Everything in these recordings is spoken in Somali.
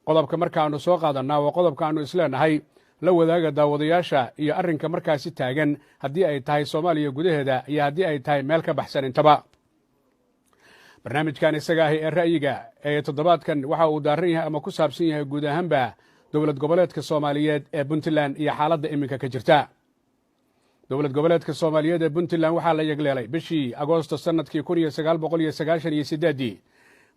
qodobka markaanu soo qaadanaa waa qodobka aanu isleenahay la wadaaga daawadayaasha iyo arrinka markaasi taagan haddii ay tahay soomaaliya gudaheeda iyo haddii ay tahay meel ka baxsan intaba barnaamijkan isaga ahi ee ra'yiga ee toddobaadkan waxa uu daaran yahay ama ku saabsan yahay guud ahaanba dowlad goboleedka soomaaliyeed ee puntland iyo xaaladda iminka ka jirta dowlad goboleedka soomaaliyeed ee puntland waxaa la yegleelay bishii agoosto sannadkii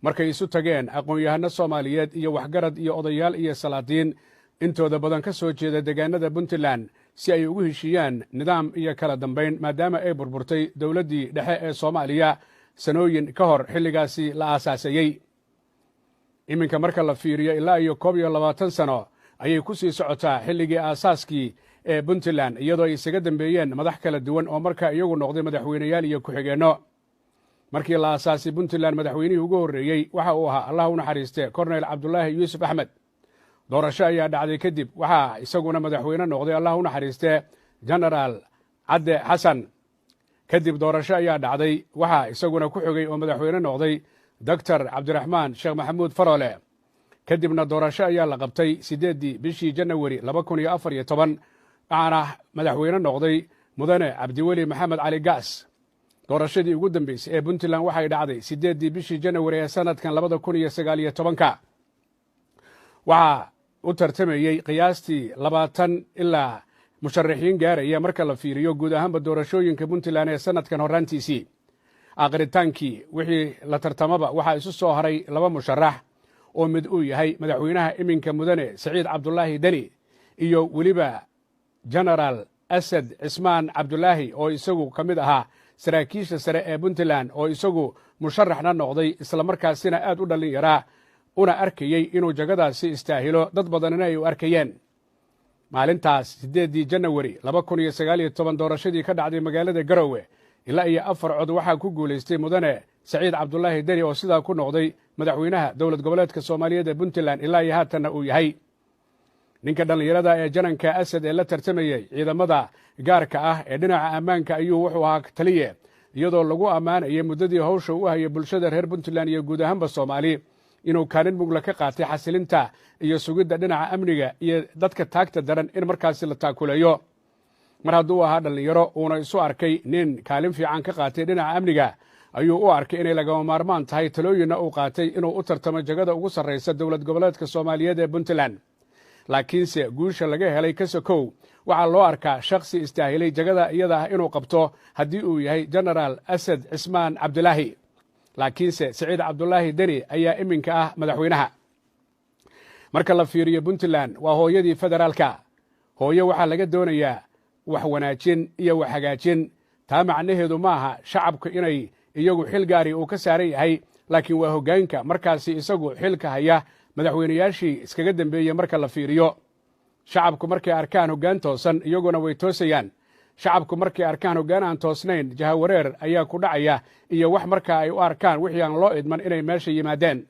markay isu tageen aqoon-yahano soomaaliyeed iyo waxgarad iyo odayaal iyo salaadiin intooda badan ka soo jeeda deegaanada puntland si ay ugu heshiiyaan nidaam iyo kala dambayn maadaama ay burburtay dowladdii dhexe ee soomaaliya sanooyin ka hor xilligaasi la aasaasayey iminka marka la fiiriyo ilaa iyo 21 sano ayay ku sii socotaa xilligii aasaaskii ee puntland iyadoo ay isaga dambeeyeen madax kala duwan oo markaa iyagu noqday madaxweyneyaal iyo ku-xigeenno markii la aasaasay puntland madaxweynihii ugu horreeyey waxa uu ahaa allah u naxariiste korneyl cabdulaahi yuusuf axmed doorasho ayaa dhacday kadib waxaa isaguna madaxweyne noqday allah u naxariiste genaraal cadde xasan kadib doorasho ayaa dhacday waxaa isaguna ku xogay oo madaxweyne noqday doctor cabdiraxmaan sheekh maxamuud faroole kadibna doorasho ayaa la qabtay 8 bishii janawari 2014 waxaana madaxweyne noqday mudane cabdiweli maxamed cali gaas doorashadii ugu dambeysay ee puntland waxay dhacday 8 bishii janawari ee sanadkan 2019 waxaa u tartamayey qiyaastii 20 ilaa musharaxiin gaaraya marka la fiiriyo guud ahaanba doorashooyinka puntland ee sanadkan horraantiisii aakhritaankii wixii la tartamaba waxaa isu soo haray 2 musharax oo mid uu yahay madaxweynaha iminka mudane saciid cabdulaahi deni iyo weliba genaraal asad cismaan cabdulaahi oo isagu ka mid ahaa saraakiisha sare ee puntland oo isagu musharaxna noqday islamarkaasina aad u dhallin yaraa una arkayey inuu jagadaasi istaahilo dad badanina ay u arkayeen maalintaas 8 janawari 2019 doorashadii ka dhacday magaalada garowe ilaa iyo 4 cod waxaa ku guulaystay mudane saciid cabdulaahi deni oo sidaa ku noqday madaxweynaha dowlad goboleedka soomaaliyeed ee puntland ilaa iyo haatanna uu yahay ninka dhallinyarada ee jananka asad ee la tartamayey ciidamada gaarka ah ee dhinaca ammaanka ayuu wuxuu ahaa taliye iyadoo lagu ammaanayay muddadii hawsha u hayay bulshada reer puntland iyo guud ahaanba soomaali inuu kaalin mugla ka qaatay xasilinta iyo sugidda dhinaca amniga iyo dadka taagta daran in markaasi la taakuleeyo mar hadduu ahaa dhallinyaro uuna isu arkay nin kaalin fiican ka qaatay dhinaca amniga ayuu u arkay inay lagama maarmaan tahay talooyinna uu qaatay inuu u tartamo jagada ugu sarraysa dowlad goboleedka soomaaliyeed ee puntland laakiinse guusha laga helay ka sokow waxaa loo arkaa shakhsi istaahilay jagada iyada ah inuu qabto haddii uu yahay genaraal asad cismaan cabdulaahi laakiinse saciid cabdulaahi deni ayaa iminka ah madaxweynaha marka la fiiriyo puntland waa hooyadii federaalka hooye waxaa laga doonayaa wax wanaajin iyo wax hagaajin taa macnaheedu ma aha shacabku inay iyagu xil gaari uu ka saaran yahay laakiin waa hoggaanka markaasi isagu xilka haya madaxweyneyaashii iskaga dambeeyey marka la fiiriyo shacabku markay arkaan hoggaan toosan iyaguna way toosayaan shacabku markay arkaan hoggaan aan toosnayn jahawareer ayaa ku dhacaya iyo wax markaa ay u arkaan wixii aan loo idman inay meesha yimaadeen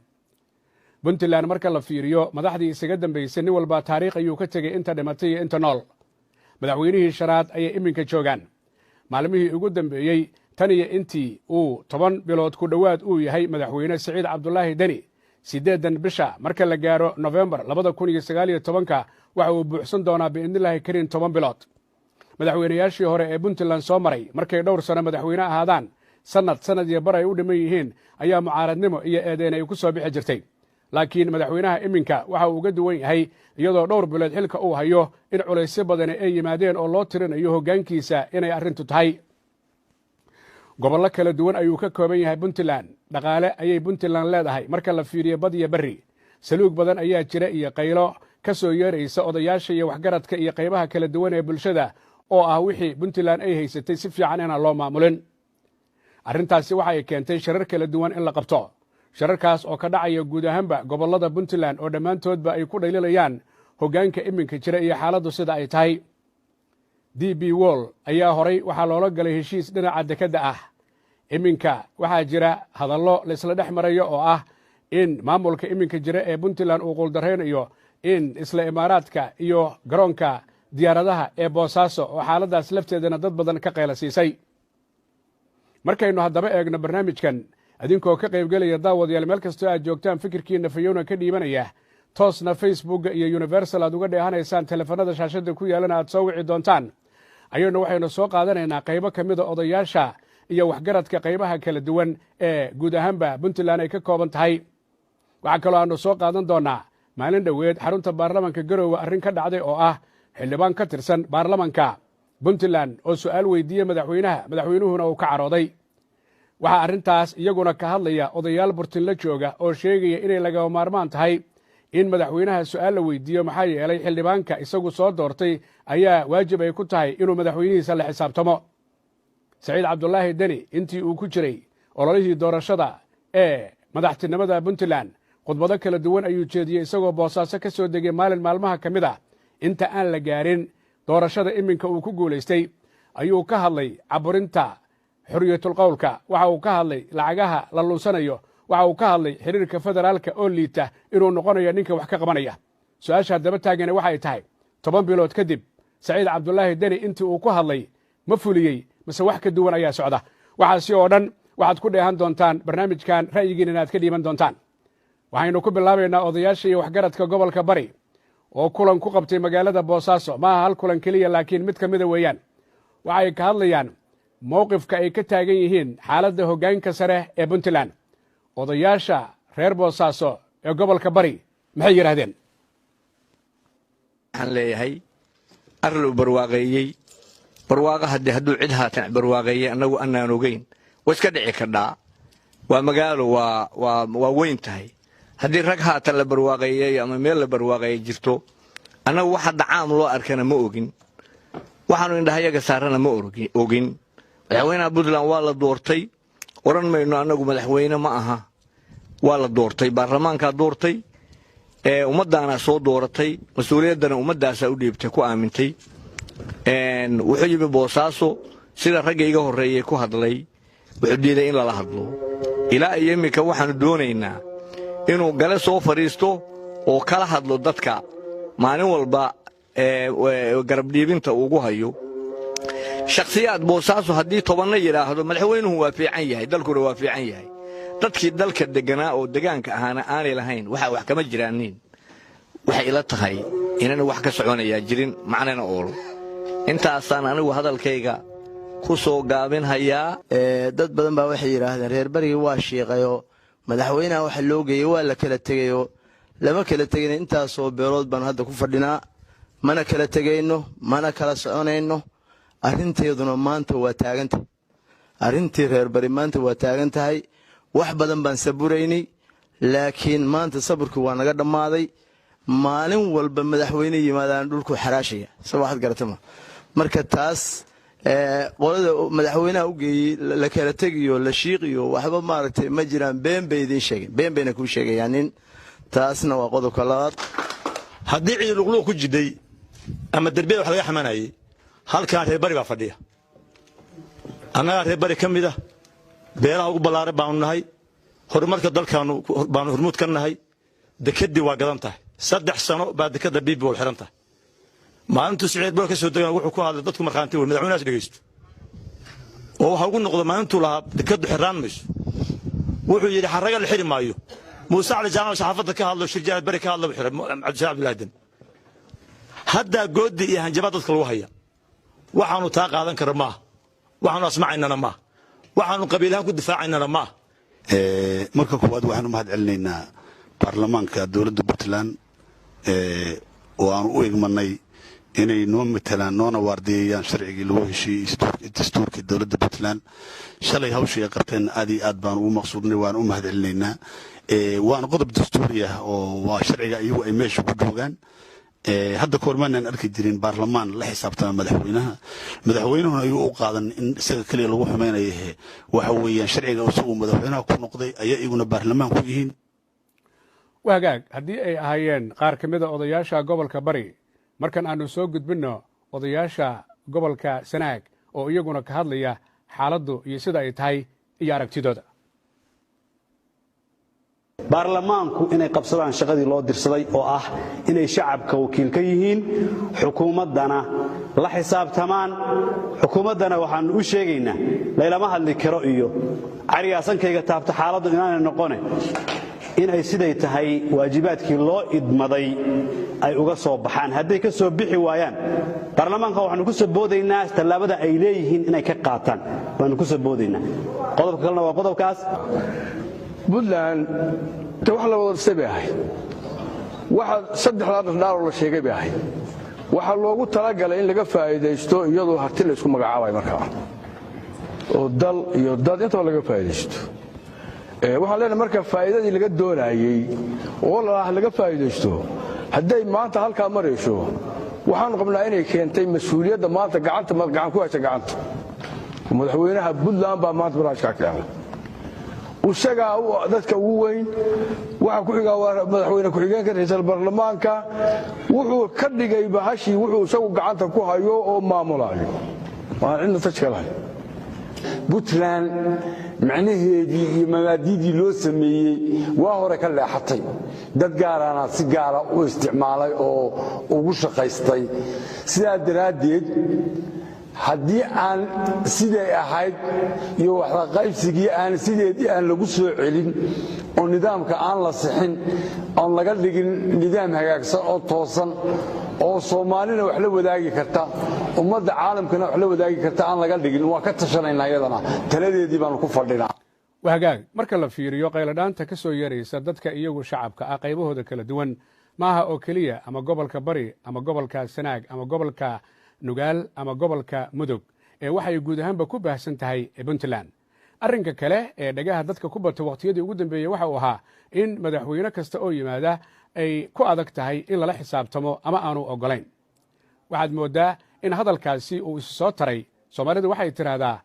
puntland marka la fiiriyo madaxdii isaga dambaysay nin walba taariikh ayuu ka tegey inta dhimatay iyo inta nool madaxweynihii shanaad ayay iminka joogaan maalmihii ugu dambeeyey tan iyo intii uu 10 bilood ku dhowaad uu yahay madaxweyne saciid cabdulaahi deni 8 bisha marka la gaaro November 2019 waxa uu buuxsan doonaa biidnillaahi kariin 10 bilood madaxweynayaashii hore ee puntland soo maray markay dhowr sano madaxweyne ahaadaan sanad iyo bar ay u dhiman yihiin ayaa mucaaradnimo iyo eedeyn ay ku soo bixi jirtay laakiin madaxweynaha iminka waxa uu uga duwan yahay iyadoo dhowr bilood xilka uu hayo in culaysyo badani ay yimaadeen oo loo tirinayo hoggaankiisa inay arrintu tahay gobollo kala duwan ayuu ka kooban yahay puntland dhaqaale ayay puntland leedahay marka la fiiriyo bad iyo berri saluug badan ayaa jira iyo qaylo ka soo yeeraysa odayaasha iyo waxgaradka iyo qaybaha kala duwan ee bulshada oo ah wixii puntland ay haysatay si fiican inaan loo maamulin arrintaasi waxay keentay shirar kala duwan in la qabto shirarkaas oo ka dhacaya guud ahaanba gobollada puntland oo dhammaantoodba ay ku dhaliilayaan hoggaanka iminka jira iyo xaaladdu sida ay tahay db wall ayaa horay waxaa loola galay heshiis dhinaca dekedda ah iminka waxaa jira hadallo laisla dhex marayo oo ah in maamulka iminka jira ee puntland uu quuldaraynayo in isla imaaraadka iyo garoonka diyaaradaha ee boosaaso oo xaaladdaas lafteedana dad badan ka qayla siisay markaynu haddaba eegno barnaamijkan adinkoo ka qaybgelaya daawadayaal meel kastoo aad joogtaan fikirkiina fayowna ka dhiibanaya toosna facebookga iyo universal aad uga dheehanaysaan teleefanada shaashadda ku yaalana aad soo wici doontaan ayaynu waxaynu soo qaadanaynaa qaybo ka mida odayaasha iyo waxgaradka qaybaha kala duwan ee guud ahaanba puntland ay ka kooban tahay waxaa kaloo aannu soo qaadan doonnaa maalin dhoweed xarunta baarlamanka garoowe arrin ka dhacday oo ah xildhibaan ka tirsan baarlamanka puntland oo su'aal weydiiyey madaxweynuhuna uu ka carooday waxaa arrintaas iyaguna ka hadlaya odayaal burtinla jooga oo sheegaya inay lagama maarmaan tahay in madaxweynaha su'aal la weydiiyo maxaa yeelay xildhibaanka isagu soo doortay ayaa waajib ay ku tahay inuu madaxweynihiisa la xisaabtamo saciid cabdulaahi deni intii uu ku jiray ololihii doorashada ee madaxtinimada puntland khudbado kala duwan ayuu jeediyey isagoo boosaaso ka soo degay maalin maalmaha ka mid ah inta aan la gaarin doorashada iminka uu ku guulaystay ayuu ka hadlay caburinta xoriyatulqowlka waxa uu ka hadlay lacagaha la lunsanayo waxa uu ka hadlay xiriirka federaalka oo liita inuu noqonayo ninka wax ka qabanaya su-aasha haddaba taagana waxay tahay 10 bilood kadib saciid cabdulaahi deni intii uu ku hadlay ma fuliyey mise wax ka duwan ayaa socda waxaasi oo dhan waxaad ku dheehan doontaan barnaamijkan ra'yigiin inaad ka dhiiban doontaan waxaynu ku bilaabaynaa odayaasha iyo waxgaradka gobolka bari oo kulan ku qabtay magaalada boosaaso maaha hal kulan keliya laakiin mid ka mida weeyaan waxay ka hadlayaan mowqifka ay ka taagan yihiin xaaladda hoggaanka sare ee puntland odayaasha reer boosaaso ee gobolka bari maxay yidhaahdeen waxaan leeyahay arlow barwaaqeeyey barwaaqa hadduu cid haatan barwaaqeeyey annagu annaan ogeyn waa iska dhici kardhaa waa magaalo waa weyn tahay haddii rag haatan la barwaaqeeyey ama meel la barwaaqeeyey jirto annagu waxa dacaam loo arkana ma ogin waxaannu indhahayaga saarana ma ogin madaxweynaha puntland waa la doortay odhan mayno annagu madaxweyne ma aha waa la doortay baarlamaankaa doortay ummaddaana soo dooratay mas-uuliyaddana ummaddaasaa u dhiibtay ku aamintay wuxuu yimi boosaaso sida ragga iga horreeyey ku hadlay wuxuu diiday in lala hadlo ilaa iyo imminka waxaannu doonaynaa inuu gale soo fadhiisto oo kala hadlo dadka maalin walba garabdhiibinta ugu hayo shakhsiyaad boosaaso haddii tobanna yidhaahdo madaxweynuhu waa fiican yahay dalkuna waa fiican yahay dadkii dalka degganaa oo degaanka ahaana aanay lahayn waxaa wax kama jiraanin waxay ila tahay inana wax ka soconayaa jirin macnana oolo intaasaan anigu hadalkayga ku soo gaabinhayaa dad badan baa waxay yidhaahdeen reer barigii waa shiiqayoo madaxweynaha waxa loo geeyey waa la kala tegayoo lama kala tegayna intaasoo beelood baanu hadda ku fadhinaa mana kala tegayno mana kala soconayno arrinteeduna maanta waa taagantahay arrintii reer bari maanta waa taagan tahay wax badan baan saburaynay laakiin maanta saburkii waa naga dhammaaday maalin walba madaxweyne yimaadaan dhulku xaraashaya sawaxad garatama marka taas qolada madaxweynaha u geeyey la kala tegiyo la shiiqiyo waxba maaragtay ma jiraan been bay idiin sheegeen been bayna kuu sheegayaan nin taasna waa qodobka labaad haddii cidi luqluuq ku jiday ama derbiyada wax laga xamanayay halkaan reer bari baa fadhiya annagaa reer bari ka mid ah beelaha ugu ballaaran baanu nahay horumarka dalkaanu baanu hormuud ka nahay dekeddii waa gadan tahay 3 sano baa dekadda biibol xiran tahay maalintuu siciid bool ka soo degan wuxuu ku hadlay dadku markhaanti wey madaxweynahaas dhegaysto oo waxa ugu noqdo maalintuu lahaa dekaddu xirraan mayso wuxuu yidhi xarraga la xiri maayo muuse cali jaamac saxaafadda ka hadlo shirjaad bari ka hadlo xiray cabdisalaam cabdulaahi den haddaa gooddi iyo hanjabaa dadka lagu haya waxaanu taa qaadan kara maaha waxaanu asmacaynana maaha waxaanu qabiilahaan ku difaacaynana maaha marka koowaad waxaanu mahad celinaynaa baarlamaanka dowladda puntland oo aanu u egmanay inay noo matalaan noona waardiyeeyaan sharcigii lagu heshiiyey dastuurkii dowladda puntland shalay hawshii ay qabteen aad iyo aad baanu ugu maqsuudnay waanu u mahad celinaynaa waana qodob dastuuri ah oo waa sharciga iyagu ay meesha ku joogaan hadda kahor maanaan arki jirin baarlamaan la xisaabtama madaxweynuhuna ayuu u qaadan in isaga keliya lagu xumaynayo waxa weeyaan sharciga isagu madaxweynaha ku noqday ayaa iyaguna baarlamaan ku yihiin wagaag haddii ay ahaayeen qaar ka mida odayaasha gobolka bari markan aanu soo gudbinno odayaasha gobolka sanaag oo iyaguna ka hadlaya xaaladdu iyo sida ay tahay iyo aragtidooda baarlamaanku inay qabsadaan shaqadii loo dirsaday oo ah inay shacabka wakiil ka yihiin xukuumaddana la xisaabtamaan xukuumaddana waxaan u sheegaynaa laylama hadli karo iyo cariyaasankayga taabta xaaladdu inaanay noqone inay siday tahay waajibaadkii loo idmaday ay uga soo baxaan hadday ka soo bixi waayaan baarlamaanka waxaanu ku soo boodaynaa tallaabada ay leeyihiin inay ka qaataan waanu ku soo boodaynaa qodobka kalena waa qodobkaas Puntland te wax la wada sabeehay waxa saddexda dhardhaar la sheegay bay ahayd waxa loogu talagalay in laga faa'iideysto iyadoo harti la isku magacaabay markaa oo dal iyo dad inta laga faa'iideysto waxaan leenahay marka faa'iidadii laga doonayay oo laga faa'iideysto hadday maanta halka marayso waxaan qabnaa inay keentay mas'uuliyadda maanta gacan ku haysa gacanta madaxweynaha Puntland baa maanta barnaamijka keenay isaga dadka ugu weyn waxa ku xiga waa madaxweyne ku xigeenka ra'iisul baarlamaanka wuxuu ka dhigay bahashi wuxuu isagu gacanta ku hayo oo maamulayo waan inta tashkalahay Puntland macnaheedii iyo mabaadiidii loo sameeyey waa hore ka leexatay dad gaarana si gaara u isticmaalay oo ugu shaqaystay sidaa daraaddeed haddii aan siday ahayd iyo waxla qaybsigii aan sideedii aan lagu soo celin oo nidaamka aan la sixin aan laga dhigin nidaam hagaagsan oo toosan oo Soomaalina wax la wadaagi karta ummadda caalamkana wax la wadaagi karta aan laga dhigin waa ka tashanaynaa iyadana taladeedii baan ku fadhinaa wahagaag marka la fiiriyo qayladhaanta ka soo yeeraysa dadka iyagu shacabka ah qaybahooda kala duwan maaha oo keliya ama gobolka bari ama gobolka sanaag ama gobolka nugaal ama gobolka mudug waxay guud ahaanba ku baahsan tahay Puntland arrinka kale ee dhagaha dadka ku bato waqtiyadii ugu dambeeyay waxa uu ahaa in madaxweyne kasta oo yimaada ay ku adag tahay in lala xisaabtamo ama aanu ogolayn waxaad moodaa in hadalkaasi uu isu soo taray Soomaalidu waxay tiraahdaa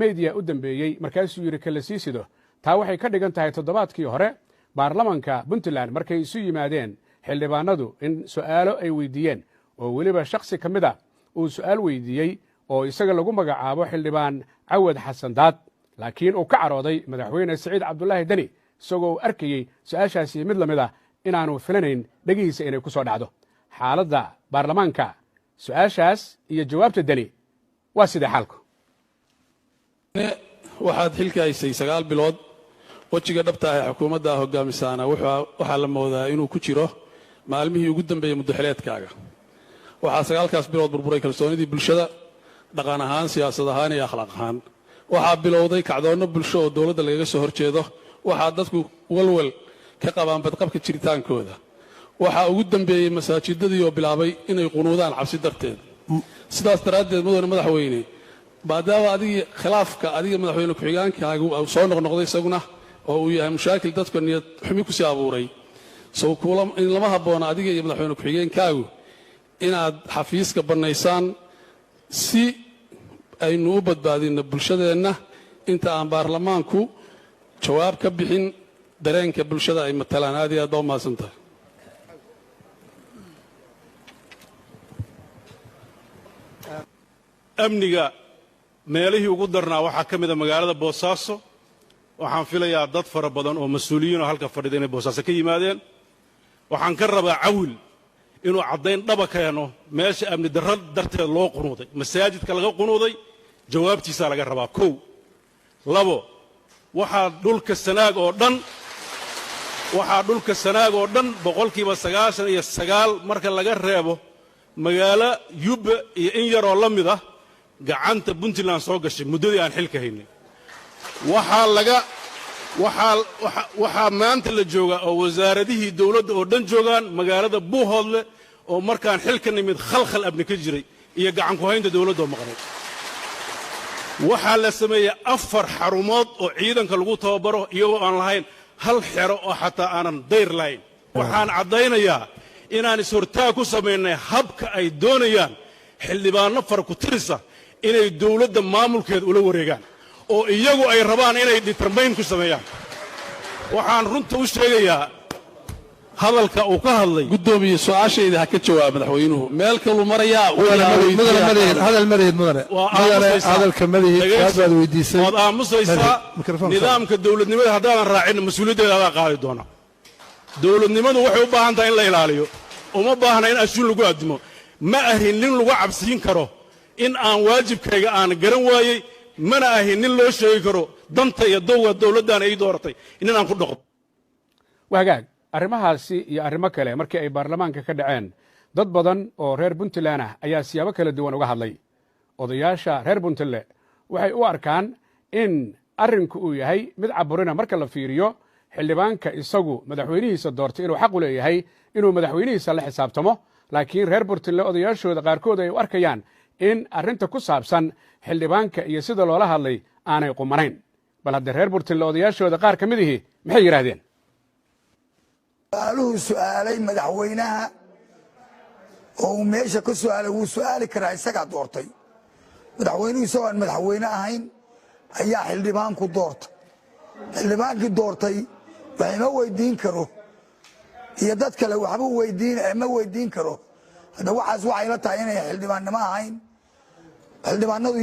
media u dambeeyay markaasuu yiri kala siisido taa waxay ka dhigan tahay toddobaadkii hore baarlamaanka Puntland markay isu yimaadeen xildhibaanadu in su'aalo ay weydiiyeen oo weliba shakhsi ka mid ah uu su'aal weydiiyey oo isaga lagu magacaabo xildhibaan Cawad Xasan Daad laakiin uu ka carooday madaxweyne Saciid Cabdullaahi Dani isagoo arkayay su'aashaasi mid lamid ah inaanu filanayn dhagihiisa inay ku soo dhacdo xaaladda baarlamaanka su'aashaas iyo jawaabta Dani waa sidee xaalku waxaad xilka haysay 9 bilood wajiga dhabta ah xukuumadda hogaamisaana waxa la moodaa inuu ku jiro maalmihii ugu dambeeyay muddaxileedkaaga waxaa 9kaas bilood burburay kalsoonidii bulshada dhaqan ahaan siyaasad ahaan iyo akhlaaq ahaan waxaa bilowday kacdoonno bulsho oo dawladda lagaga soo horjeedo waxaa dadku walwal ka qabaan badqabka jiritaankooda waxaa ugu dambeeyay masaajidadii oo bilaabay inay qunuudaan cabsi darteed sidaas daraaddeed mudane madaxweyne maadaama adigii khilaafka adiga madaxweyne ku-xigeenkaagu soo noqnoqday isaguna oo uu yahay mushaakil dadka niyad xumi ku sii abuuray in lama habboona adiga iyo madaxweyne ku-xigeenkaagu inaad xafiiska bannaysaan si aynu u badbaadinno bulshadeenna inta aan baarlamaanku jawaab ka bixin dareenka bulshada ay matalaan aad iyo aad baa u mahadsan tahay amniga meelihii ugu darnaa waxaa ka mida magaalada boosaaso waxaan filayaa dad fara badan oo mas-uuliyiin oo halka fadhida inay boosaaso ka yimaadeen waxaan ka rabaa cawil inuu caddayn dhaba keeno meesha amni darro darteed loo qunuuday masaajidka laga qunuuday jawaabtiisaa laga rabaa 1 2 waxaa dhulka sanaag oo dhan boqolkiiba 99 marka laga reebo magaalo yubba iyo in yaroo la mid ah gacanta Puntland soo gashay muddadii aan xilka haynay waxaa maanta la joogaa oo wasaaradihii dawladda oo dhan joogaan magaalada Buuhoodle oo markaan xilka nimid khalkhal abni ka jiray iyo gacan ku haynta dawladda oo maqnay waxaa la sameeyay 4 xarumood oo ciidanka lagu tababaro iyagoo aan lahayn hal xero oo xataa aanan dayr lahayn waxaan caddaynayaa inaan is-hortaag ku samaynay habka ay doonayaan xildhibaano farakutirisa inay dawladda maamulkeeda ula wareegaan oo iyagu ay rabaan inay determayn ku sameeyaan waxaan runta u sheegayaa hadalka uu ka hadlay gudoomiye su'aashayda ha ka jawaab madaxweynuhu meel kalu marayaa hadal mareed mudane hadalka madaxeed baad weydiisay waad aamusaysaa nidaamka dawladnimada haddaadan raacin mas-uuliyaddeeda adaa qaadi doona dawladnimadu waxay u baahan tahay in la ilaaliyo uma baahna in ashuun lagu addimo ma ahin nin lagu cabsiin karo in aan waajibkayga aan garan waayey mana ahin nin loo sheegi karo danta iyo dowga dawladdan ay dooratay in aan ku dhaqo wagaag arrimahaasi iyo arrimo kale markii ay baarlamaanka ka dhaceen dad badan oo reer puntland ah ayaa siyaabo kala duwan uga hadlay odayaasha reer puntland waxay u arkaan in arrinku uu yahay mid caburina marka la fiiriyo xildhibaanka isagu madaxweynihiisa doortay inuu xaq u leeyahay inuu madaxweynihiisa la xisaabtamo laakiin reer puntland odayaashooda qaarkood ay u arkayaan in arrinta ku saabsan xildhibaanka iyo sida loola hadlay aanay qumanayn bal hadda reer puntland odayaashooda qaar ka mid ihi maxay yidhaahdeen su'aaluhu su'aalay madaxweynaha oo uu meesha ka su'aalay wuu su'aali karaa isagaa doortay madaxweynuhu isagoo aan madaxweyne ahayn ayaa xildhibaanku doortay xildhibaankii doortay waxma weydiin karo iyo dad kale waxba ma weydiin karo hadda waxaas waxay la tahay inay xildhibaannimo ahayn xildhibaanadu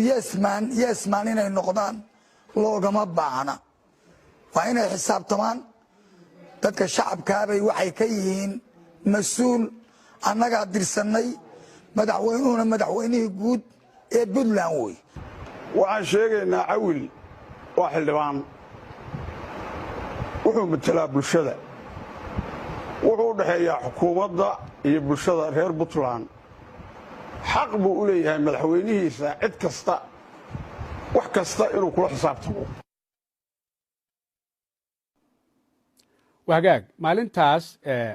yeesmaan inay noqdaan loogama baahna waa inay xisaabtamaan dadka shacabkaabay waxay ka yihiin mas-uul annagaa dirsannay madaxweynuhuna madaxweynihii guud ee puntland wey waxaan sheegaynaa cawil waa xildhibaan wuxuu matelaa bulshada wuxuu u dhexeeyaa xukuumadda iyo bulshada reer puntland xaq buu u leeyahay madaxweynihiisa cid kasta wax kasta inuu kula xisaabtamo wagaag maalintaas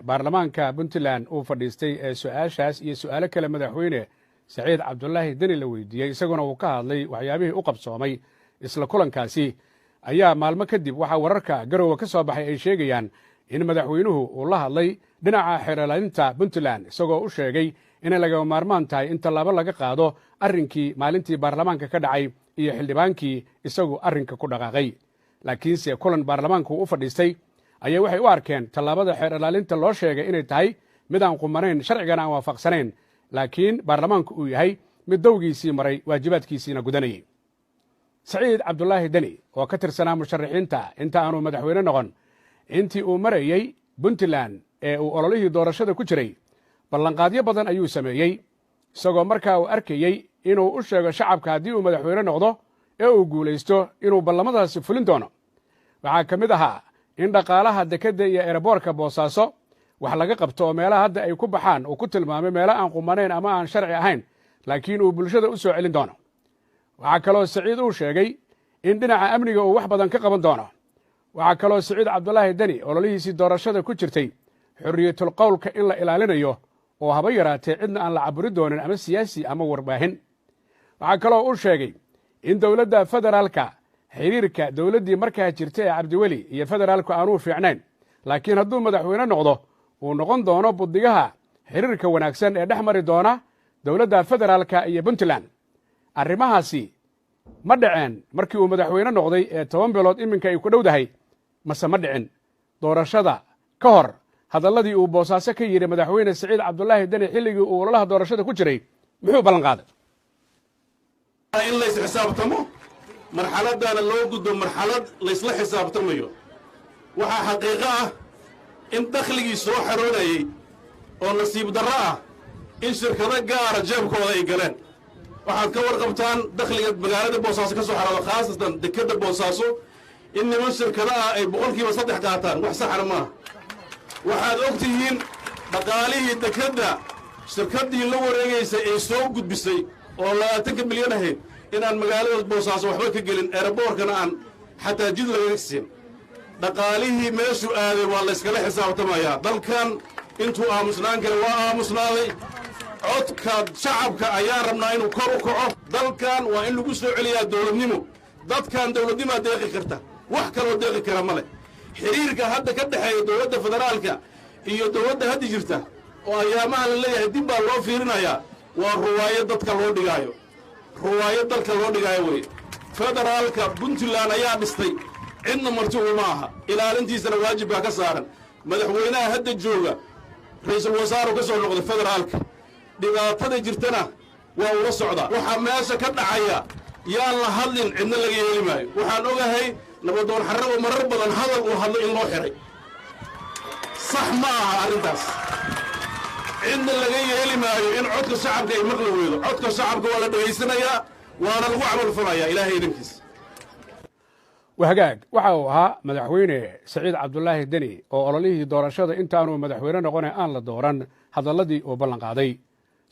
baarlamaanka puntland uu fadhiistay ee su'aashaas iyo su'aalo kale madaxweyne saciid cabdulaahi deni la weydiiyey isaguna uu ka hadlay waxyaabihii u qabsoomay isla kulankaasi ayaa maalmo kadib waxaa wararka garowe ka soo baxay ay sheegayaan in madaxweynuhu uu la hadlay dhinaca xeerlaalinta puntland isagoo u sheegay inay lagama maarmaan tahay in tallaabo laga qaado arrinkii maalintii baarlamaanka ka dhacay iyo xildhibaankii isagu arrinka ku dhaqaaqay laakiinse kulan baarlamaanku u fadhiistay ayaa waxay u arkeen tallaabada xeer ilaalinta loo sheegay inay tahay mid aan qumanayn sharcigana aan waafaqsanayn laakiin baarlamaanku uu yahay mid dowgiisii maray waajibaadkiisiina gudanayay saciid cabdulaahi deni oo ka tirsanaa musharaxiinta inta aanu madaxweyne noqon intii uu marayey puntland ee uu ololihii doorashada ku jiray ballanqaadyo badan ayuu sameeyey isagoo markaa uu arkayey inuu u sheego shacabka haddii uu madaxweyne noqdo ee uu guulaysto inuu ballamadaasi fulin doono waxaa ka mid ahaa in dhaqaalaha dekedda iyo eeraboorka boosaaso wax laga qabto oo meelaha hadda ay ku baxaan uu ku tilmaamay meelo aan qumanayn ama aan sharci ahayn laakiin uu bulshada u soo celin doono waxaa kaloo saciid uu sheegay in dhinaca amniga uu wax badan ka qaban doono waxaa kaloo saciid cabdulaahi deni ololihiisii doorashada ku jirtay xorriyatul qowlka in la ilaalinayo oo haba yaraatee cidna aan la caburi doonin ama siyaasi ama warbaahin waxaa kaloo uu sheegay in dowladda federaalka xiriirka dowladdii markaa jirta ee cabdiweli iyo federaalku aanuu fiicnayn laakiin hadduu madaxweyne noqdo uu noqon doono buddigaha xiriirka wanaagsan ee dhex mari doona dowladda federaalka iyo puntland arrimahaasi ma dhaceen markii uu madaxweyne noqday ee 10 bilood iminka ay ku dhowdahay mase ma dhicin doorashada ka hor hadalladii uu boosaaso ka yidhi madaxweyne saciid cabdulaahi deni xilligii uu ololaha doorashada ku jiray muxuu ballan qaaday in lays xisaabtamo marxaladana loo gudbo marxalad laysla xisaabtamayo waxaa xaqiiqo ah in dakhligii soo xaroonayey oo nasiib darro ah in shirkado gaara jeebkooda ay galeen waxaad ka warqabtaan dakhliga magaalada boosaaso ka soo xarooda khaasatan dekedda boosaaso in niman shirkado ah ay 3% qaataan wax saxana maaha waxaad og tihiin dhaqaalihii dekedda shirkaddii la wareegaysay ay soo gudbisay oo 20 milyan ahayd inaan magaalada boosaaso waxba ka gelin eeraboorkana aan xataa jid laga siin dhaqaalihii meeshuu aaday waa layskala xisaabtamayaa dalkan intuu aamusnaan kale waa aamusnaaday codka shacabka ayaan rabnaa inuu kor u kaco dalkan waa in lagu soo celiyaa dowladnimo dadkan dowladnimaa deeqi karta wax kaloo deeqi kara ma leh xiriirka hadda ka dhexeeya dowladda federaalka iyo dowladda hadda jirta oo ayaamaha la leeyahay dib baa loo fiirinayaa waa ruwaayo dadka loo dhigaayo ruwaayo dalka loo dhigaayo weye federaalka puntland ayaa dhistay cidna marti uma aha ilaalintiisana waajib baa ka saaran madaxweynaha hadda jooga ra'iisul wasaaru ka soo noqday federaalka dhibaatada jirtana waa ula socdaa waxaa meesha ka dhacaya yaan la hadlin cidna laga yeeli maayo waxaan ogahay nabadoon xarrabo marar badan hadal uu hadlo in loo xiray sax ma aha arrintaas cidna laga yeeli maayo in codka shacabka ay maqli weydo codka shacabka waa la dhegaysanayaa waana lagu camal falayaa ilaahay idinkiisa wahagaag waxa uu ahaa madaxweyne saciid cabdulaahi deni oo ololihii doorashada intaanu madaxweyne noqone aan la dooran hadalladii uu ballan qaaday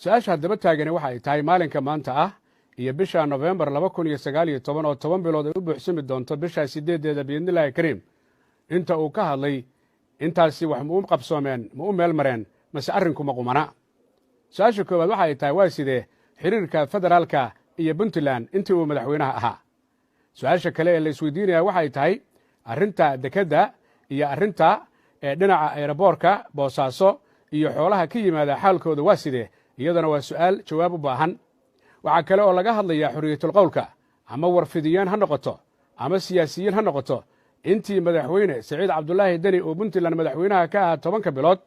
su-aasha haddaba taagani waxa ay tahay maalinka maanta ah iyo bisha nofembar 2019 oo 10 bilood ay u buuxsami doonto bisha 8eeda biidnillaahi kariim inta uu ka hadlay intaasi wax ma u qabsoomeen ma u meel mareen mase arrinku ma qumana su-aasha koowaad waxa ay tahay waa sidee xiriirka federaalka iyo puntland intii uu madaxweynaha ahaa su-aasha kale ee la isweydiinaya waxay tahay arrinta dekedda iyo arrinta dhinaca ayroboorka boosaaso iyo xoolaha ka yimaada xaalkooda waa sidee iyadana waa su'aal jawaab u baahan waxaa kale oo laga hadlayaa xorriyatulqowlka ama warfidiyeen ha noqoto ama siyaasiyiin ha noqoto intii madaxweyne saciid cabdulaahi deni oo puntland madaxweynaha ka ahaa 10 bilood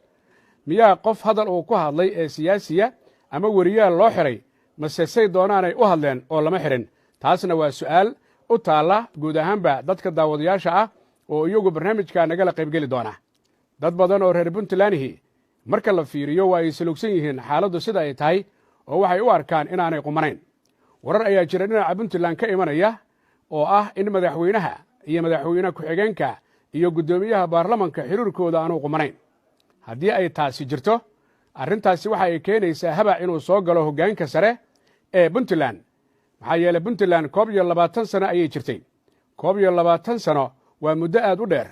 miyaa qof hadal uu ku hadlay ee siyaasiya ama weriyaal loo xiray mase say doonaanay u hadleen oo lama xirin taasna waa su'aal u taalla guud ahaanba dadka daawadayaasha ah oo iyagu barnaamijka nagala qaybgeli doona dad badan oo reer puntlandihi marka la fiiriyo waa ay salugsan yihiin xaaladdu sida ay tahay oo waxay u arkaan inaanay qumanayn warar ayaa jira dhinaca puntland ka imanaya oo ah in madaxweynaha iyo madaxweyne ku-xigeenka iyo guddoomiyaha baarlamanka xiriirkooda aanu qumanayn haddii ay taasi jirto arrintaasi waxa ay keenaysaa habac inuu soo galo hoggaanka sare ee puntland maxaa yeeley puntland 21 sano ayay jirtay 21 sano waa muddo aad u dheer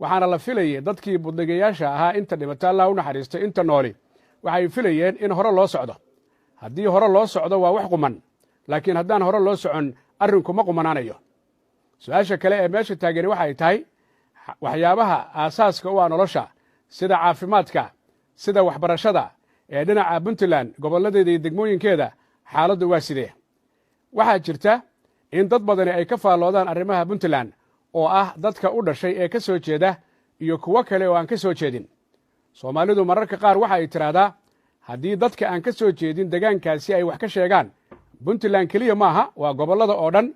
waxaana la filayay dadkii budligayaasha ahaa inta dhimata allah u naxariistay inta nooli waxay filayeen in hore loo socdo haddii hore loo socdo waa wax quman laakiin haddaan hore loo socon arrinku ma qumanaanayo su-aasha kale ee meesha taagani waxay tahay waxyaabaha aasaaska u ah nolosha sida caafimaadka sida waxbarashada ee dhinaca puntland gobolladeeda iyo degmooyinkeeda xaaladdu waa sidee waxaa jirta in dad badani ay ka faalloodaan arrimaha puntland oo ah dadka u dhashay ee ka soo jeeda iyo kuwo kale oo aan ka soo jeedin soomaalidu mararka qaar waxa ay tidhaahdaa haddii dadka aan ka soo jeedin degaankaasi ay wax ka sheegaan puntland keliya maaha waa gobollada oo dhan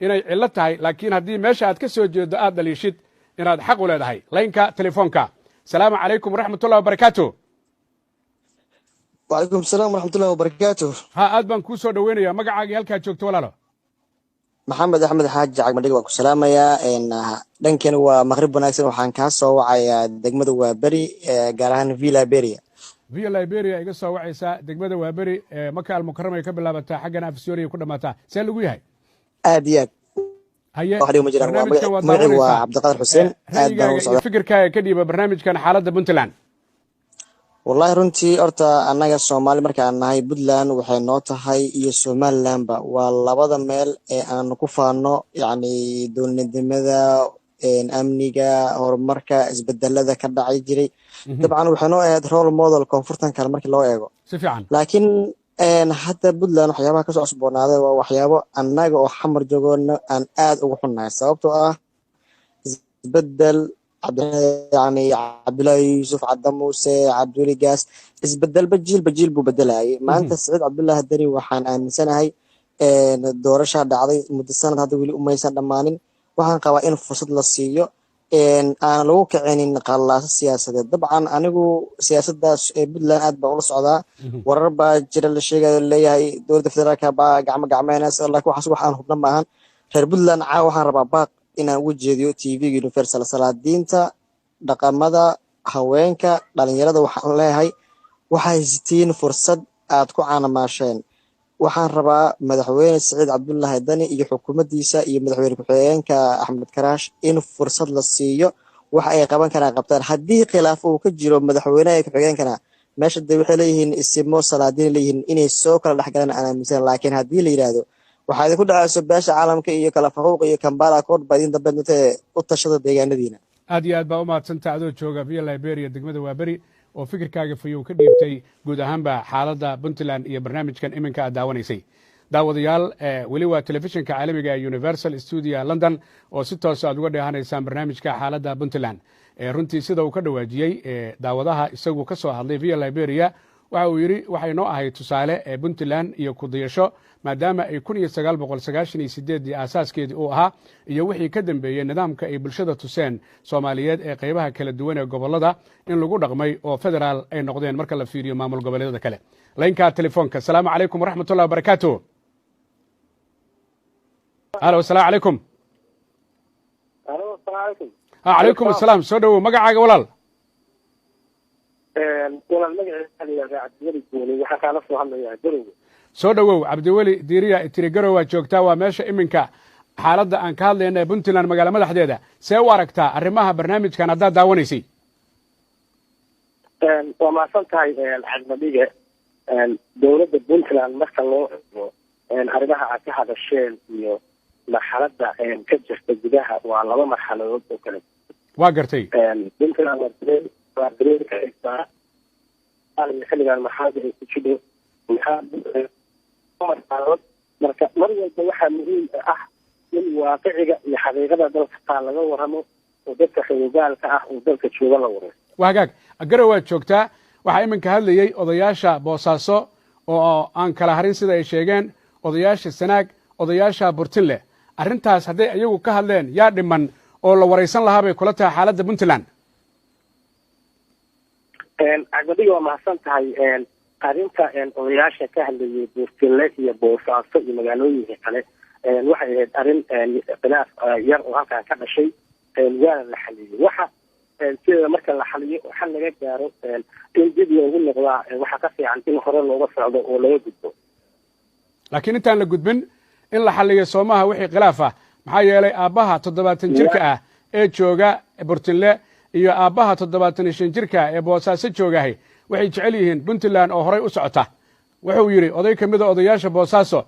inay cillo tahay laakiin haddii meesha aad ka soo jeeddo aad dhaliishid inaad xaq u leedahay laynka telefoonka asalaamu calaykum waraxmatullahi wabarakaatu وعليكم السلام ورحمة الله وبركاته. ها أد بان كوسو دوينيا مقعاقي هلكا جوجتو ولاalo محمد أحمد حاج عقب مديق وكو سلامايا إن دنكن ومغرب وناكسن وحان كاسو وعيا دقمد وبري قالان فيلا بيريا فيلا بيريا إيقا سو وعيسا دقمد وبري مكة المكرمة يكبل لابتا حقنا في سوريا كل ماتا سيال لقوي هاي آديات هيا مغرب وعبد القادر حسين فكر كاي كديبا برنامج كان حالة بنتلان والله runtii horta annaga Soomaali markaan nahay Puntland waxay noo tahay iyo Somaliland ba waa labada meel ee aan ku faano yani dowladnimada amniga horumarka isbedelada ka dhacay jiray dabcan waxay noo ahayd role model koonfurtan kale markii loo eego si fiican laakiin hadda Puntland waxyaabaha ka soo cusboonaaday waa waxyaabo annaga oo xamar joogno aan aad ugu xunnahay sababtoo ah isbedel يعني عبد الله يوسف عبد موسى عبد ولي قاس isbedel بجيل buu bedelayay maanta Saciid Cabdullaahi Deni waxaan aaminsanahay doorasho dhacday muddo sanad hadda wali umaysan dhamaanin waxaan qabaa in fursad la siiyo aan lagu kicinin qalaas siyaasadeed dabcan anigu siyaasadaas ee Puntland aad baa ula socdaa warar baa jira la sheegayo leeyahay dowladda federaalka baa gacmo-gacmeynaysa laakiin waxaan hubna maahan reer Puntland waxaan rabaa baaq inaan ugu jeediyo TV Universal salaadiinta dhaqamada haweenka dhalinyarada waxaan leeyahay waxay sitiin fursad aad ku caanamaasheen waxaan rabaa madaxweyne Saciid Cabdullaahi Deni iyo xukuumaddiisa iyo madaxweyne ku-xigeenka Axmed Karaash in fursad la siiyo wax ay qaban karaan qabtaan haddii khilaaf uu ka jiro madaxweynaha iyo ku-xigeenkana meesha waxay leeyihiin isimo salaadiin leeyihiin inay soo kala dhexgalaan aan aaminsan laakiin haddii la yiraahdo waxaa idinku dhacayso beesha caalamka iyo kala faquuq iyo Kampala Accord baa idin dambe intee u tashada deegaanadiina aad iyo aad baa u mahadsantahay adoo jooga via Liberia degmada Waaberi oo fikirkaaga fayuu ka dhiibtay guud ahaanba xaaladda Puntland iyo barnaamijkan iminka aad daawanaysay daawadayaal weli waa telefishinka caalamiga ee Universal Studio London oo si toos ah uga dheehanaysaan barnaamijka xaaladda Puntland runtii sida uu ka dhawaajiyey daawadaha isagu ka soo hadlay via liberia waxa uu yidhi waxay noo ahayd tusaale puntland iyo kudayasho maadaama ay 1998 aasaaskeedii uu ahaa iyo wixii ka dambeeyey nidaamka ay bulshada tuseen soomaaliyeed ee qaybaha kala duwan ee gobolada in lagu dhaqmay oo federaal ay noqdeen marka la fiiriyo maamul goboleedyada kale laynka telefoonka asalaamu calaykum waraxmatullahi wabarakaatu halo asalaamu calaykum calaykum asalaam soo dhowow magacaaga walaal soo dhowow cabdiweli diiriya tiri garow waa joogtaa waa meesha iminka xaaladda aan ka hadlayna ee puntland magaala madaxdeeda see u aragtaa arrimaha barnaamijkan haddaad daawanaysay waa mahadsan tahay cabdimadiga dowladda puntland marka loo eego arrimaha aad ka hadasheen iyo marxaladda ka jirta gudaha waa laba marxaladood oo kale waa gartay puntland waa dareeri ka xigtaa xilligan marxaladda ay ku jidho marka mar walba waxaa muhiim ah in waaqiciga iyo xaqiiqada dalka taa laga waramo oo dadka xogogaalka ah oo dalka jooga la wareego waa hagaag garow waad joogtaa waxaa iminka hadlayey odayaasha boosaaso oo aan kala harin sida ay sheegeen odayaasha sanaag odayaasha burtinle arrintaas hadday iyagu ka hadleen yaa dhiman oo la waraysan lahaa bay kula tahay xaaladda puntland cabdimadiga waa mahadsan tahay arrinta odayaasha ka hadlayay burtinle iyo boosaaso iyo magaalooyinka kale waxay ahayd arrin khilaaf yar oo halkaan ka dhashay waana la xaliyey waxa sida marka la xaliyo waxa laga gaaro in dib loogu noqdaa waxa ka fiican in hore looga socdo oo laga gudbo laakiin intaan la gudbin in la xaliyo soomaha wixii khilaaf ah maxaa yeelay aabbaha 70 jirka ah ee jooga burtinle iyo aabbaha 75 jirka ee boosaaso joogahay waxay jecel yihiin puntland oo horey u socota wuxuu yidhi oday ka mid a odayaasha boosaaso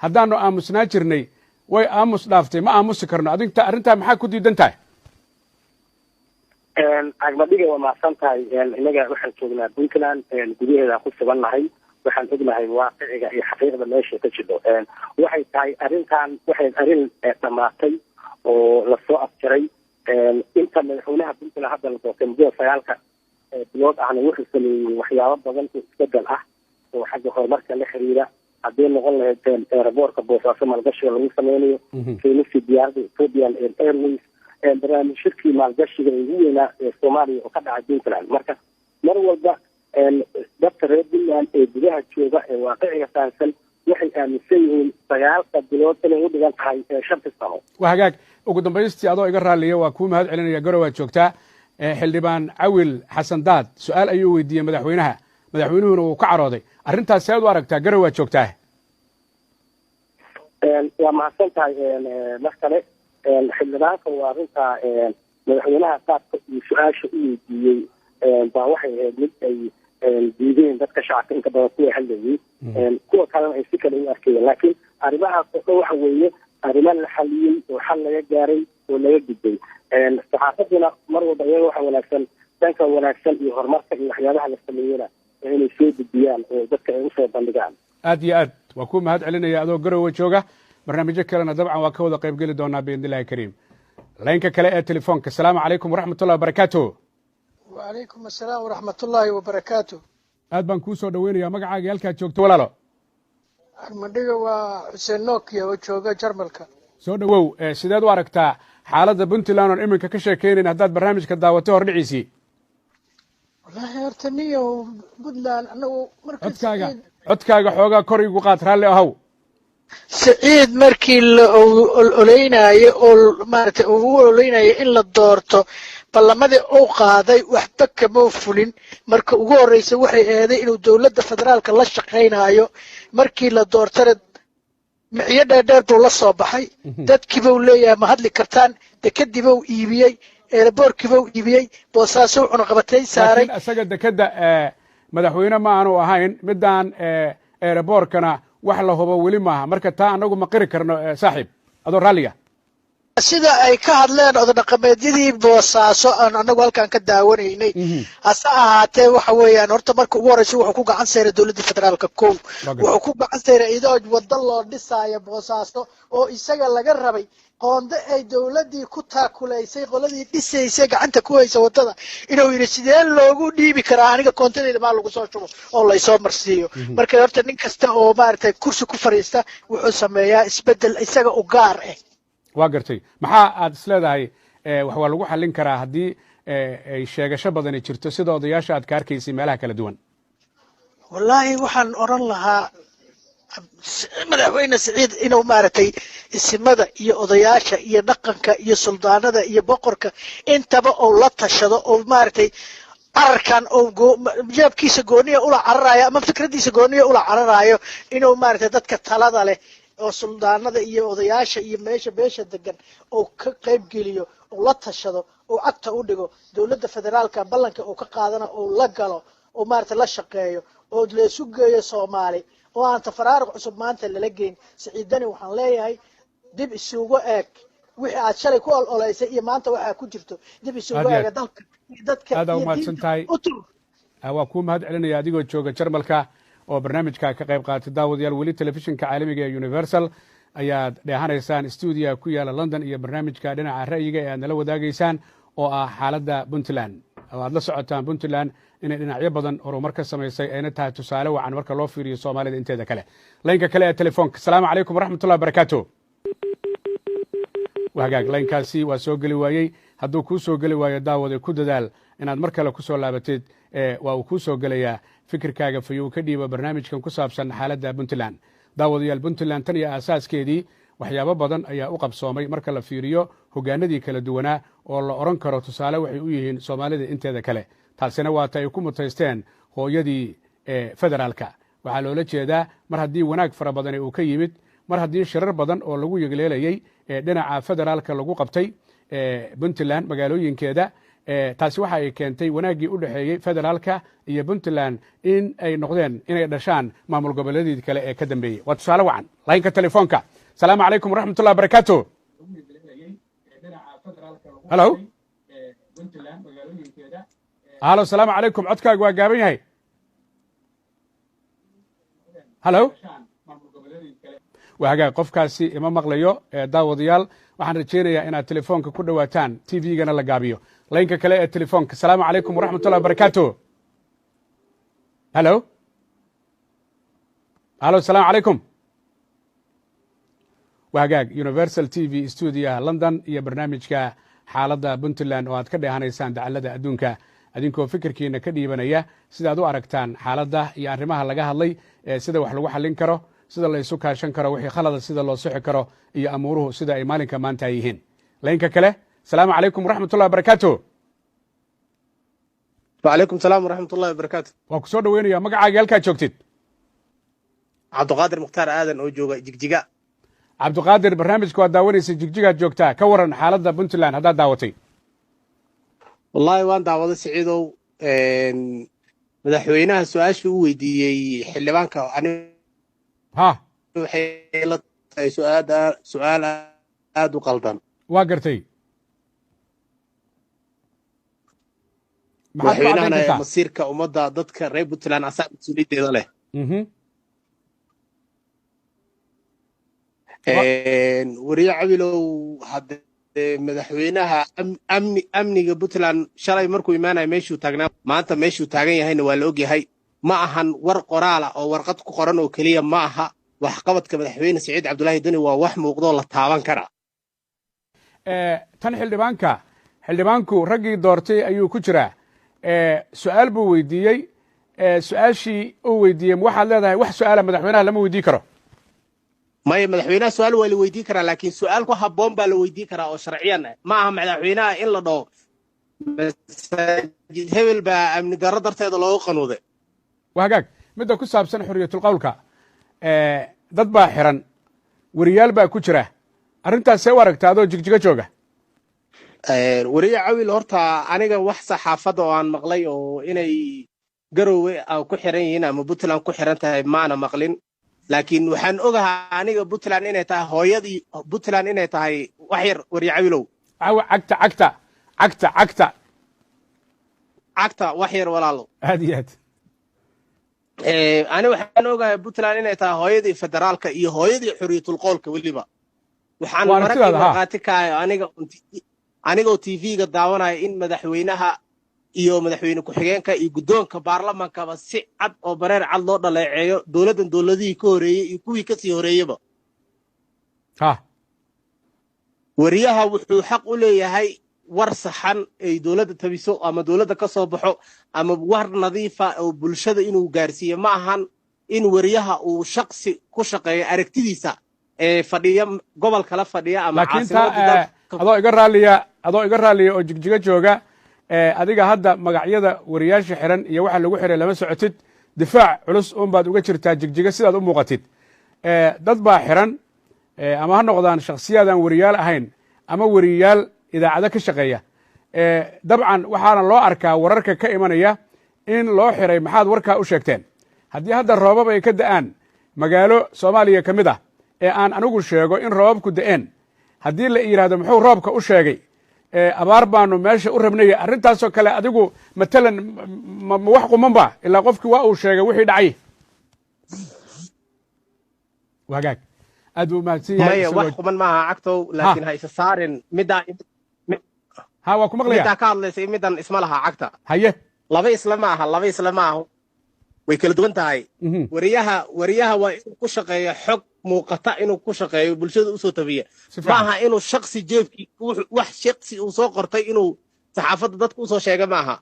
haddaanu aamusnaa jirnay way aamus dhaaftay ma aamusi karno adinta arrintaa maxaa ku diidan tahay cabdimadiga waa mahadsan tahay innaga waxaan joognaa puntland gudaheedaan ku sugannahay waxaan ognahay waaqiciga iyo xaqiiqda meesha ka jidho waxay tahay arrintan waxay arrin dhammaatay oo lasoo afjaray inta madaxweynaha puntland hadda la doortay muddada 9 bilood ahna wuxuu sameeyey waxyaabo badan oo isbedel ah oo xagga horumarka la xiriira haddii noqon lahayd aeroboortka boosaaso maalgashiga lagu sameynayo keenistii diyaaradda ethiopian airways barnaamij shirkii maalgashiga ugu weynaa ee soomaaliya oo ka dhacay puntland marka mar walba dadka reer puntland ee gudaha jooga ee waaqiciga saansan waxay aaminsan yihiin 9 bilood inay u dhigan tahay 5 sano waa hagaag ugu dambaystii adoo iga raaliya waa kuu mahad celinaya garow waad joogtaa xildhibaan cawil xasan daad su-aal ayuu weydiiyey madaxweynuhuna uu ka carooday arrintaas seed u aragtaa garow waad joogtaa waa mahadsan tahay mar kale xildhibaanka waa arrintaa madaxweynaha qaabka iyo su-aasha u weydiiyey baa waxay ahayd mid ay diideen dadka shacabka inta badan kuwa hadlayay kuwa kalena ay si kale u arkayeen laakiin arrimahaas oo dhan waxa weeye arrimo la xaliyey oo xal laga gaaray oo laga gudbay saxaafaduna mar walba iyaga waxa wanaagsan dhanka wanaagsan iyo horumarka iyo waxyaabaha la sameeyena inay soo gudbiyaan oo dadka ay usoo bandhigaan aad iyo aad waa kuu mahad celinaya adoo garowa jooga barnaamijyo kalena dabcan waa ka wada qayb geli doonaa biidnillahi kariim laynka kale ee telefoonka asalaamu calaykum waraxmatullahi wabarakaatu وعليكم السلام ورحمة الله وبركاته aad baan kuu soo dhaweynayaa magacaaga halkaad joogto walaalo armadhiga waa xuseen nookiya oo jooga jarmalka soo dhowow sideed u aragtaa xaaladda puntland oon iminka ka sheekaynayn haddaad barnaamijka daawatay hordhiciisii wallaahi horta niyo puntland anagu codkaaga xoogaa kor igu qaad raalli ahow سعيد markii la oleynayo oo maartay ugu oleynayo in la doorto ballamadii uu qaaday waxba kama fulin marka ugu horeysay waxay eeday inuu dawladda federaalka la shaqeynayo markii la doortay miciyo dheer buu la soo baxay dadkiiba uu leeyahay ma hadli kartaan dekadiiba uu iibiyey airportkiiba uu iibiyey boosaaso cunaqabatay saaray asaga dekada madaxweyne ma aanu ahayn midaan airportkana wax la hubo weli maaha marka taa anagu ma qiri karno saaxiib adoo raalliga sida ay ka hadleen odadhaqameedyadii boosaaso aan anagu halkan ka daawanaynay hase ahaatee waxa weeyaan horta marka ugu horeysa wuxuu ku gacan sayray dowladda federaalka kow wuxuu ku gacan sayray idoo waddo loo dhisaayo boosaaso oo isaga laga rabay qoonda ay dowladdii ku taakulaysay qoladii dhisaysay gacanta ku haysa waddada inuu yidhi sidee loogu dhiibi karaa aniga koontadayda maa lagu soo shubo oo laysoo marsiiyo marka horta nin kasta oo maaragtay kursi ku fadhiista wuxuu sameeyaa isbeddel isaga u gaar ah waa gartay maxaa aad isleedahay wax waa lagu xallin karaa haddii ay sheegasho badani jirto sida odayaasha aad ka arkaysay meelaha kala duwan wallaahi waxaan odhan lahaa madaxweyne siciid inuu maaragtay isimada iyo odayaasha iyo dhaqanka iyo suldaanada iyo boqorka intaba uu la tashado oo maaragtay cararkan oo jeebkiisa gooniya ula cararayo ama fikradiisa gooniya ula cararayo inuu maaragtay dadka talada leh oo suldaanada iyo odayaasha iyo meesha beesha degan oo ka qayb geliyo oo la tashado oo cagta u dhigo dowladda federaalka ballanka oo ka qaadana oo la galo oo maaragtay la shaqeeyo oo la isu geeyo Soomaali oo aan tafaraaruq cusub maanta lala geyn siciidani waxaan leeyahay dib isugu eeg wixii aad shalay ku ololeysay iyo maanta waxa ku jirto dib isugu eeg dadka aad u mahadsantahay waa ku mahad celinaya adigoo jooga Jarmalka oo barnaamijka ka qayb qaatay daawadayaal weli telefishinka caalamiga ee Universal ayaad dheehanaysaan stuudiga ku yaala London iyo barnaamijka dhinaca ra'yiga ee aad nala wadaagaysaan oo ah xaaladda Puntland aad la socotaan Puntland inay dhinacyo badan horumar ka samaysay ayna tahay tusaale wacan marka loo fiiriyo Soomaalida inteeda kale laynka kale ee telefoonka assalaamu calaykum waraxmatullahi wabarakaatuh wahagaag laynkaasi waa soo geli waayey hadduu kuu soo geli waayo daawade ku dadaal inaad mar kale ku soo laabatid waa uu kuu soo gelayaa fikirkaaga fayuu ka dhiiba barnaamijkan ku saabsan xaaladda Puntland daawadayaal Puntland tan iyo aasaaskeedii waxyaabo badan ayaa u qabsoomay marka la fiiriyo hogaanadii kala duwanaa oo la oran karo tusaale waxay u yihiin Soomaalida inteeda kale taasina waa tay ku mutaysteen hooyadii federaalka waxaa loola jeedaa mar haddii wanaag fara badan uu ka yimid mar haddii shirar badan oo lagu yegleelayay dhinaca federaalka lagu qabtay Puntland magaalooyinkeeda taasi waxa ay keentay wanaaggii u dhaxeeyey federaalka iyo Puntland in ay noqdeen inay dhashaan maamul goboleedyada kale ee ka dambeeyay waa tusaale wacan laynka telefoonka assalaamu calaykum waraxmatullahi wabarakaatuh halo halo assalaamu calaykum codkaagu waa gaaban yahay halo wahagaag qofkaasi ima maqlayo daawadayaal waxaan rajaynayaa inaad telefoonka ku dhawaataan tvgana la gaabiyo laynka kale ee telefoonka assalaamu calaykum waraxmatullahi wabarakaatuh halo halo assalaamu calaykum wahagaag universal tv stuudiyaha london iyo barnaamijka xaaladda Puntland oo aad ka dheehanaysaan dacallada adduunka adinkoo fikirkiina ka dhiibanaya sidaad u aragtaan xaaladda iyo arrimaha laga hadlay sida wax lagu xallin karo sida la isu kaashan karo wixii khalada sida loo sixi karo iyo amuuruhu sida ay maalinka maanta ay yihiin laynka kale assalaamu calaykum waraxmatullahi wabarakaatuh وعليكم السلام ورحمة الله وبركاته. waa ku soo dhaweynaya magacaaga halkaad joogtid cabdiqaadir mukhtaar aadan oo jooga jigjiga cabdiqaadir barnaamijka waad daawanaysa jigjigaad joogtaa ka waran xaaladda Puntland haddaad daawatay wallahi waan daawaday siciidow madaxweynaha su-aasha u weydiiyey xildhibaanka waxay la tahay su-aal aad u qaldan waa gartay madaxweynahana masiirka ummadda dadka reer Puntland asaa mas-uuliyaddeeda leh wariye cabilow haddee madaxweynaha amniga Puntland shalay markuu imaanayo meeshuu taagnaa maanta meeshuu taagan yahayna waa la ogyahay ma ahan war qoraala oo warqad ku qoran oo keliya ma aha waxqabadka madaxweyne Siciid Cabdullaahi Dani waa wax muuqdoo la taaban karaa tan xildhibaanku raggii doortay ayuu ku jiraa su-aal buu weydiiyey su-aashii uu weydiiyey waxaad leedahay wax su-aala madaxweynaha lama weydii karo maya madaxweynaha su-aal waa la weydii karaa laakiin su-aal ku habboon baa la weydii karaa oo sharciyan ah ma aha madaxweynaha in la dhaho masaajid hebel baa amni darro darteeda looga qanuuday wahagaag midda ku saabsan xorriyatul qowlka dad baa xiran weriyaal baa ku jira arrintaas see u aragta adoo jigjiga jooga wariye cawil horta aniga wax saxaafadda oo aan maqlay oo inay garowe ku xiran yihiin ama Puntland ku xiran tahay maana maqlin laakiin waxaan ogahaa aniga puntland inay tahay hooyadii puntland inay tahay wax yar warya cawilow cagta wax yar walaalo aad iyo aad ani waxaan ogahay puntland inay tahay hooyadii federaalka iyo hooyadii xorriyatul qoolka weliba waxaan maraqaati kahayo anigoo tv-ga daawanaya in madaxweynaha iyo madaxweyne ku-xigeenka iyo guddoonka baarlamankaba si cad oo bareer cad loo dhaleeceeyo dowladdan dowladihii ka horeeyey iyo kuwii kasii horeeyeba wariyaha wuxuu xaq u leeyahay war saxan ay dowladda tabiso ama dowladda ka soo baxo ama war nadiifa oo bulshada inuu gaarsiiyo ma ahan in wariyaha uu shaqsi ku shaqeeyo aragtidiisa ee fadhiya gobol kala fadhiya ama caasimada adoo iga raalliya oo jigjiga jooga adiga hadda magacyada wariyaasha xiran iyo waxa lagu xiray lama socotid difaac culus un baad uga jirtaa jigjiga sidaad u muuqatid dad baa xiran ama ha noqdaan shakhsiyaadaan wariyaal ahayn ama wariyaal idaacado ka shaqeeya dabcan waxaana loo arkaa wararka ka imanaya in loo xiray maxaad warkaa u sheegteen haddii hadda roobab ay ka da'aan magaalo soomaaliya ka mid ah ee aan anigu sheego in roobabku da'een haddii la yidhaahdo muxuu roobka u sheegay abaar baanu meesha u rabnay arrintaasoo kale adigu matalan ma wax quman ba ilaa qofkii waa uu sheegay wixii dhacay wagaag aad buu mahadsan yahay wax quman maaha cagtow laakiin ha isa saarin middaa waa ku maqlaya middaa ka hadlaysay middan isma laha cagta haye laba isla ma aha way kala duwan tahay wariyaha waa inuu ku shaqeeyo xog muuqata inuu ku shaqeeyo bulshada usoo tabiya maaha inuu shaksi jeebkii wax shaksi uu soo qortay inuu saxaafadda dadka usoo sheega maaha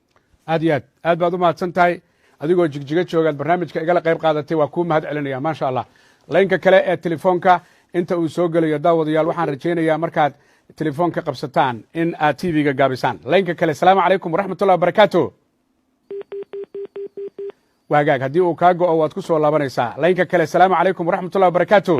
aad iyo aad baad u mahadsan tahay adigoo jigjiga joogaad barnaamijka igala qayb qaadatay waa kuu mahad celinaya maasha allah laynka kale ee telefoonka inta uu soo gelayo daawadayaal waxaan rajaynayaa markaad telefoonka qabsataan in aad tv-ga gaabisaan laynka kale asalaamu calaykum waraxmatullahi wabarakaatu wagaag haddii uu kaa go'o waad ku soo laabanaysaa laynka kale asalaamu calaykum waraxmatullahi wabarakaatu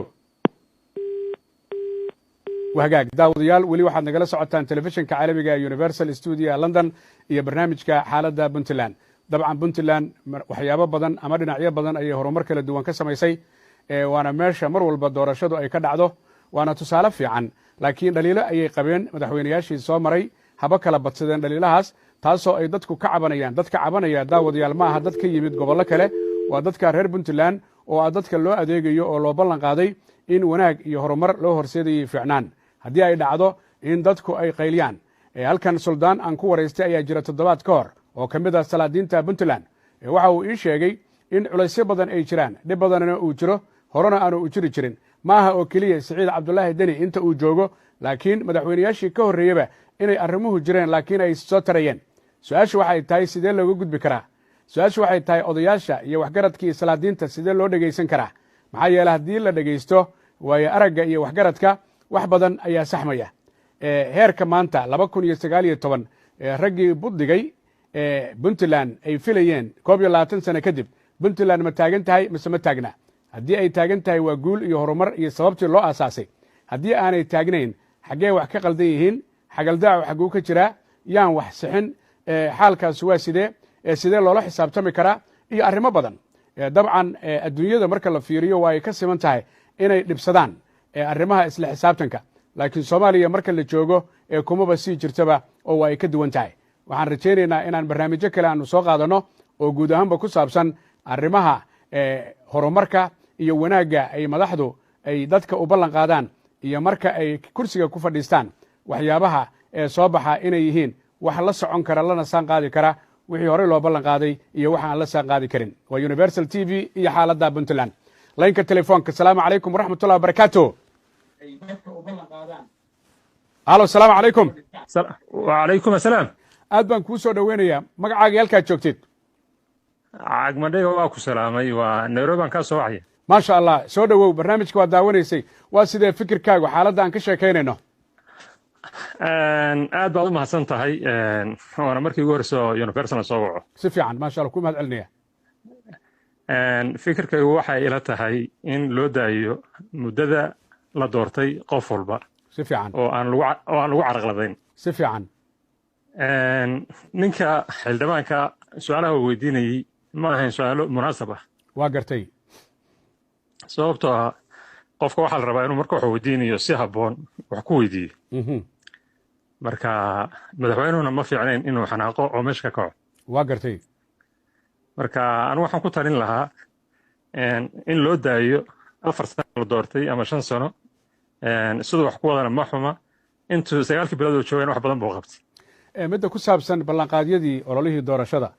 wagaag daawadayaal weli waxaad nagala socotaan telefishinka caalamiga ee universal studio london iyo barnaamijka xaaladda puntland dabcan puntland waxyaabo badan ama dhinacyo badan ayay horumar kala duwan ka samaysay waana meesha mar walba doorashadu ay ka dhacdo waana tusaale fiican laakiin dhaliilo ayay qabeen madaxweynayaashii soo maray haba kala badsadeen dhaliilahaas taasoo ay dadku ka cabanayaan dadka cabanaya daawadayaal ma aha dad ka yimid gobollo kale waa dadka reer puntland oo ah dadka loo adeegayo oo loo ballan qaaday in wanaag iyo horumar loo horseedayay fiicnaan haddii ay dhacdo in dadku ay qayliyaan halkan suldaan aan ku waraystay ayaa jira toddobaad ka hor oo ka mid ah salaadiinta puntland waxa uu ii sheegay in culaysyo badan ay jiraan dhib badanna uu jiro horena aanu u jiri jirin ma aha oo keliya siciid cabdulaahi deni inta uu joogo laakiin madaxweynayaashii ka horreeyeba inay arrimuhu jireen laakiin ay soo tarayeen su-aashu waxay tahay sidee looga gudbi karaa su-aashu waxay tahay odayaasha iyo waxgaradkii salaadiinta sidee loo dhegaysan karaa maxaa yeele haddii la dhegaysto waayo aragga iyo waxgaradka wax badan ayaa saxmaya heerka maanta raggii buddigay puntland ay filayeen 21 sano kadib puntland ma taagan tahay mise ma taagna haddii ay taagan tahay waa guul iyo horumar iyo sababtii loo aasaasay haddii aanay taagnayn xaggee wax ka qaldan yihiin xagaldaacu xagguu ka jiraa yaan wax sixin xaalkaas waa sidee loola xisaabtami karaa iyo arrimo badan dabcan adduunyada marka la fiiriyo waa ay ka siman tahay inay dhibsadaan arrimaha isla xisaabtanka laakiin soomaaliya marka la joogo kumaba sii jirtaba oo waa ay ka duwan tahay waxaan rajaynaynaa inaan barnaamijyo kale aanu soo qaadanno oo guud ahaanba ku saabsan arrimaha horumarka iyo wanaagga ay madaxdu ay dadka u ballan qaadaan iyo marka ay kursiga ku fadhiistaan waxyaabaha soo baxa inay yihiin wax la socon kara lana saan qaadi kara wixii horey loo ballan qaaday iyo wax aan la saan qaadi karin waa universal t v iyo xaaladda puntland laynka telefoonka asalaamu calaykum waraxmatullahi wabarakaatu halo asalaamu calaykum wacalaykum asalaam aad baan kuu soo dhoweynayaa magacaaga halkaad joogtid cagmadhega waa ku salaamay waa nairobi aan kaa soo wacaya maasha allah soo dhowow barnaamijka waad daawanaysay waa sidee fikirkaagu xaaladda aan ka sheekaynayno aad baad u mahadsan tahay waana markii ugu horeyso universal soo waco si fiican maasha allah ku mahad celinaya fikirkaygu waxay ila tahay in loo daayo muddada la doortay qof walba si fiican oo aan lagu caraqladayn si fiican ninka xildhibaanka su-aalaha uu weydiinayey ma ahayn su-aalo munaasab ah waa gartay sababtoo ah qofka waxaa la rabaa inuu marka wax weydiinayo si habboon wax ku weydiiyo marka madaxweynuhuna ma fiicnayn inuu xanaaqo oo meesha ka kaco waa gartay marka anu waxaan ku talin lahaa in loo daayo 4 sano la doortay ama 5 sano sidoo wax ku wadana ma xuma intuu 9 bilood joogeen wax badan buu qabtay midda ku saabsan ballanqaadyadii ololihii doorashada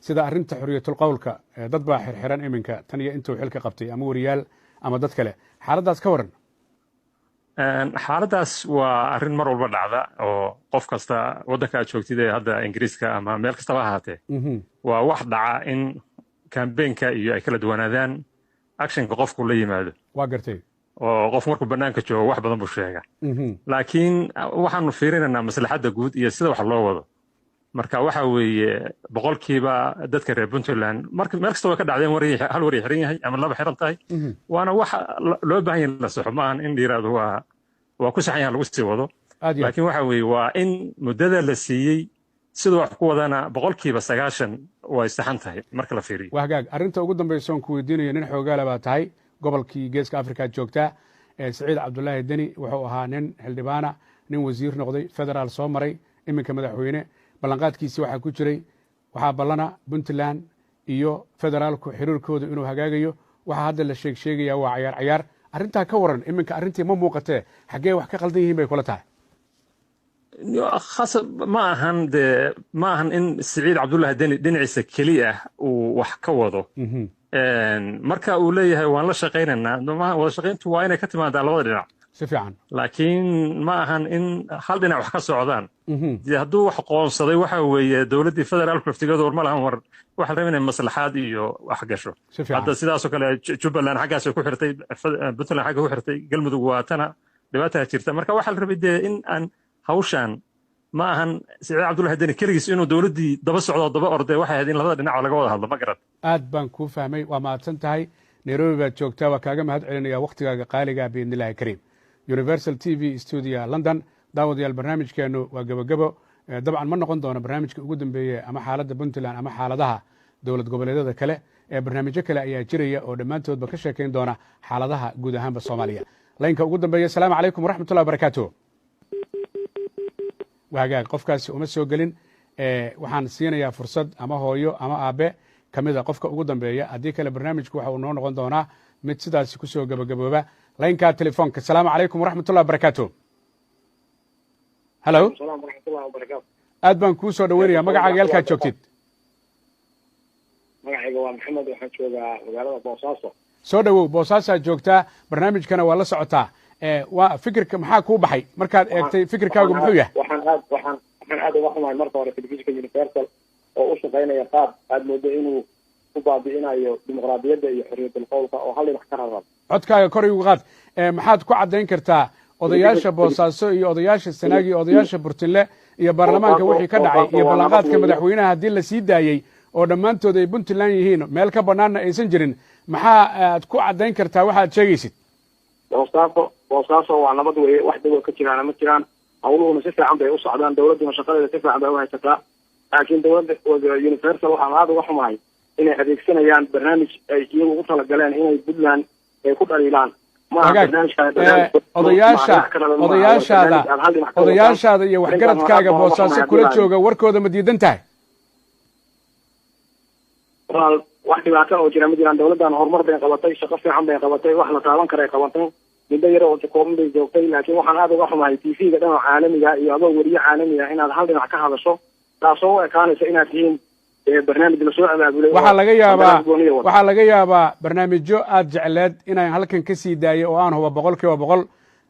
sida arrinta xuriyatul qowlka dad baa xirxiran iminka tan iyo intuu xilka qabtay ama wariyaal ama dad kale xaaladdaas ka waran xaaladdaas waa arrin mar walba dhacda oo qof kasta waddanka aad joogtid ee hadda ingiriiska ama meel kastaba ahaatee waa wax dhaca in kambeenka iyo ay kala duwanaadaan actionka qofku la yimaado waa gartay oo qof markuu bannaanka joogo wax badan buu sheega laakiin waxaanu fiirinaynaa maslaxadda guud iyo sida wax loo wado marka waxa weeye boqolkiiba dadka reer Puntland meel kasta way ka dhacdeen hal wari xiran yahay ama laba xiran tahay waana wax loo baahan yahay la saxo maahan in dhiiraado waa ku saxan yahay lagu sii wado laakiin waxa weeye waa in muddada la siiyey sidoo wax ku wadana boqolkiiba 90 way saxan tahay marka la fiiriyo waa hagaag arrinta ugu dambaysa oo ku weydiinayo nin xoogaale baa tahay gobolkii geeska Afrika joogta Saciid Cabdullaahi Deni wuxuu ahaa nin xildhibaana nin wasiir noqday federaal soo maray iminka madaxweyne ballanqaadkiisi waxaa ku jiray waxaa ballana Puntland iyo federaalku xiriirkooda inuu hagaagayo waxaa hadda la sheegaya waa cayaar arrintaa ka waran iminka arrintii ma muuqatee xaggee wax ka qaldan yihiin bay kula tahay ma ahan in Saciid Cabdullaahi Deni dhinaciisa keliya uu wax ka wado marka uu leeyahay waan la shaqaynaynaa wada shaqayntu waa inay ka timaadaa labada dhinac si fiican laakiin ma ahan in hal dhinac wax ka socdaan hadduu wax qoonsaday waxa weeye dowladdii federaalku laftigeedu war ma lahan war waxa la rabaa inay maslaxaad iyo wax gasho hadda sidaasoo kale Jubbaland xaggaas ku xirtay Puntland xagga ku xirtay galmudug waa tana dhibaataa jirta marka waxa la rabay dee in aan hawshaan ma ahan Saciid Cabdullaahi Deni keligiis inuu dowladdii daba socdo daba orday waxay ahayd in labada dhinac laga wada hadlo ma garad aad baan kuu fahmay waa mahadsan tahay Nairobi baad joogtaa waa kaaga mahad celinaya waqtigaaga qaaliga biidnillaahi kariim Universal TV Studio London daawadayaal barnaamijkeenu waa gabagabo dabcan ma noqon doono barnaamijka ugu dambeeyay ama xaaladda Puntland ama xaaladaha dowlad goboleedyada kale barnaamijyo kale ayaa jiraya oo dhammaantoodba ka sheekayn doona xaaladaha guud ahaanba Soomaaliya laynka ugu dambeeya assalaamu calaykum waraxmatullahi wabarakaatuh waagaag qofkaasi uma soo gelin waxaan siinayaa fursad ama hooyo ama aabe kamida qofka ugu dambeeya haddii kale barnaamijku waxa uu noo noqon doonaa mid sidaasi ku soo gabagabooba laynka telefoonka assalaamu calaykum waraxmatullahi wabarakaatuh halo aad baan kuu soo dhaweynayaa magacaaga halkaad joogtid magacayga waa maxamed waxaan joogaa magaalada boosaaso soo dhawow boosaasaad joogtaa barnaamijkana waa la socotaa waa fikirka maxaa kuu baxay markaad eegtay fikirkaagu muxuu yahay waxaan aad uga xumahay marka hore telefishinka Universal oo u shaqaynaya qaab aad moodo inuu ku baabi'inayo dimuqraadiyadda iyo xorriyatul qowlka oo hal dhinac ka rarab codkaaga kor igu qaad maxaad ku caddayn kartaa odayaasha boosaaso iyo odayaasha sanaag iyo odayaasha burtinle iyo baarlamaanka wixii ka dhacay iyo ballanqaadka madaxweynaha haddii la sii daayey oo dhammaantood ay Puntland yihiin meel ka bannaanna aysan jirin maxaa aad ku caddayn kartaa waxaad sheegaysid boosaaso waa nabad weeye wax dawal ka jiraana ma jiraan hawluhuna si fiican bay u socdaan dowladduna shaqadeeda si fiican bay u haysataa laakiin dowladda Universal waxaan aad uga xumahay inay adeegsanayaan barnaamij ay iyagu ugu talagaleen inay Puntland ay ku dhaliilaan odayaashaada iyo waxgaradkaaga boosaaso kula jooga warkooda ma diidan tahay wax dhibaato oo jira ma jiraan dowladdan horumar bay qabatay shaqo fiican bay qabatay wax la taaban karay qabatay muddo yar oo kooban bay joogtay laakiin waxaan aad uga xumahay TV-ga dhan oo caalamiga iyo adoo wariye caalamiga inaad hal dhinac ka hadasho taasoo u ekaanaysa inaad tihiin barnaamij la soo abaabulay waxaa laga yaabaa barnaamijyo aad jecleed inaan halkan ka sii daayo oo aan huba 100%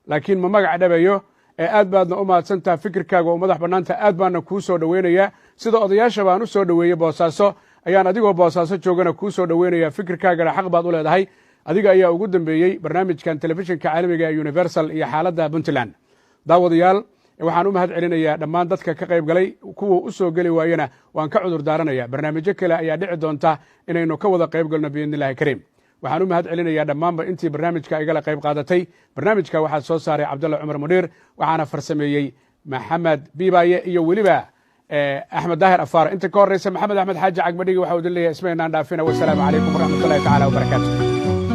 laakiin ma magac dhabayo aad baadna u mahadsantaha fikirkaaga oo madax bannaanta aad baana kuu soo dhaweynayaa sida odayaasha baan u soo dhaweeyey boosaaso ayaan adigoo boosaaso joogana kuu soo dhaweynayaa fikirkaagana xaq baad u leedahay adiga ayaa ugu dambeeyey barnaamijkan telefishinka caalamiga ee Universal iyo xaaladda Puntland daawadayaal waxaan u mahad celinayaa dhammaan dadka ka qayb galay kuwa u soo geli waayana waan ka cudur daaranayaa barnaamijyo kale ayaa dhici doonta inaynu ka wada qayb galno biidnillaahi kariim waxaan u mahad celinayaa dhammaanba intii barnaamijka igala qayb qaadatay barnaamijka waxaa soo saaray Cabdulla Cumar Mudiir waxaana farsameeyey Maxamed Biibaye iyo weliba Axmed Daahir Afaar inta ka horeysa Maxamed Axmed Xaaji Cagmadhigi waxa uu leeyahay ismeenaan dhaafina wassalaamu calaykum waraxmatullaahi tacaala wabarakaatuh